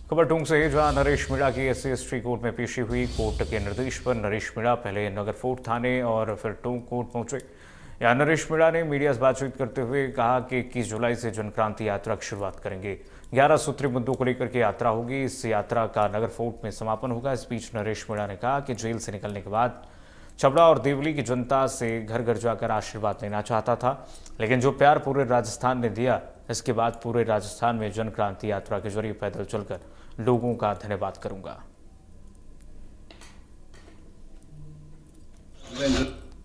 खबर टूंक से है, जहां नरेश मीणा की SC/ST कोर्ट में पेशी हुई। कोर्ट के निर्देश पर नरेश मीणा पहले नगर फोर्ट थाने और फिर टोंक कोर्ट पहुंचे। यहां नरेश मीणा ने मीडिया से बातचीत करते हुए कहा कि 21 जुलाई से जनक्रांति यात्रा की शुरुआत करेंगे। 11 सूत्रीय मुद्दों को लेकर के यात्रा होगी। इस यात्रा का नगर फोर्ट में समापन होगा। इस बीच नरेश मीणा ने कहा कि जेल से निकलने के बाद छबड़ा और देवली की जनता से घर घर जाकर आशीर्वाद लेना चाहता था, लेकिन जो प्यार पूरे राजस्थान ने दिया, इसके बाद पूरे राजस्थान में जनक्रांति यात्रा के जरिए पैदल चलकर लोगों का धन्यवाद करूंगा।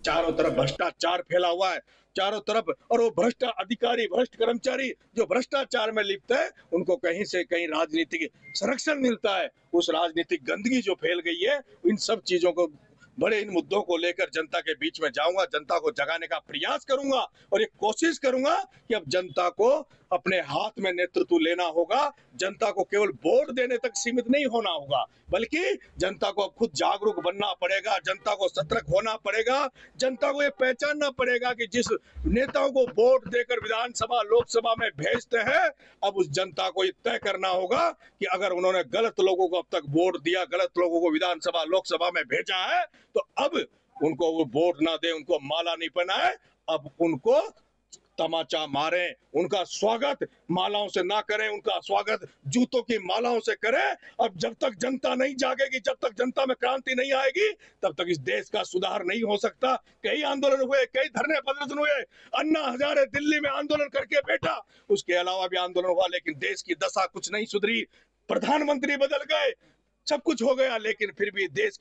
चारों तरफ भ्रष्टाचार फैला हुआ है, चारों तरफ, और वो भ्रष्ट अधिकारी, भ्रष्ट कर्मचारी जो भ्रष्टाचार में लिप्त है, उनको कहीं से कहीं राजनीतिक संरक्षण मिलता है। उस राजनीतिक गंदगी जो फैल गई है, इन सब चीजों को, बड़े इन मुद्दों को लेकर जनता के बीच में जाऊंगा, जनता को जगाने का प्रयास करूंगा और ये कोशिश करूंगा कि अब जनता को अपने हाथ में नेतृत्व लेना होगा। जनता को केवल वोट देने तक सीमित नहीं होना होगा, बल्कि जनता को अब खुद जागरूक बनना पड़ेगा, जनता को सतर्क होना पड़ेगा, जनता को ये पहचानना पड़ेगा कि जिस नेताओं को वोट देकर विधानसभा लोकसभा में भेजते हैं, अब उस जनता को ये तय करना होगा कि अगर उन्होंने गलत लोगों को अब तक वोट दिया, गलत लोगों को विधानसभा लोकसभा में भेजा है, तो अब उनको वो वोट ना दे, उनको माला नहीं पहनाए, अब उनको तमाचा मारें, उनका स्वागत मालाओं से ना करें, उनका स्वागत जूतों की मालाओं से करें। अब जब तक जनता नहीं जागेगी, जब तक जनता में क्रांति नहीं आएगी, तब तक इस देश का सुधार नहीं हो सकता। कई आंदोलन हुए, कई धरने प्रदर्शन हुए, अन्ना हजारे दिल्ली में आंदोलन करके बैठा, उसके अलावा भी आंदोलन हुआ, लेकिन देश की दशा कुछ नहीं सुधरी। प्रधानमंत्री बदल गए, सब कुछ हो गया, लेकिन फिर भी देश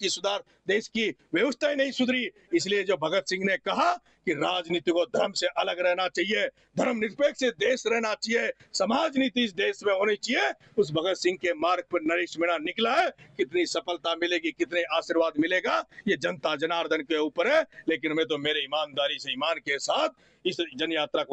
की व्यवस्था ही नहीं सुधरी। इसलिए जो भगत सिंह ने कहा कि राजनीति को धर्म से अलग रहना चाहिए, धर्मनिरपेक्ष देश रहना चाहिए, समाज नीति इस देश में होनी चाहिए, उस भगत सिंह के मार्ग पर नरेश मीणा निकला है। कितनी सफलता मिलेगी, कितने आशीर्वाद मिलेगा, ये जनता जनार्दन के ऊपर है, लेकिन मैं तो मेरे ईमानदारी से, ईमान के साथ इस जन यात्रा को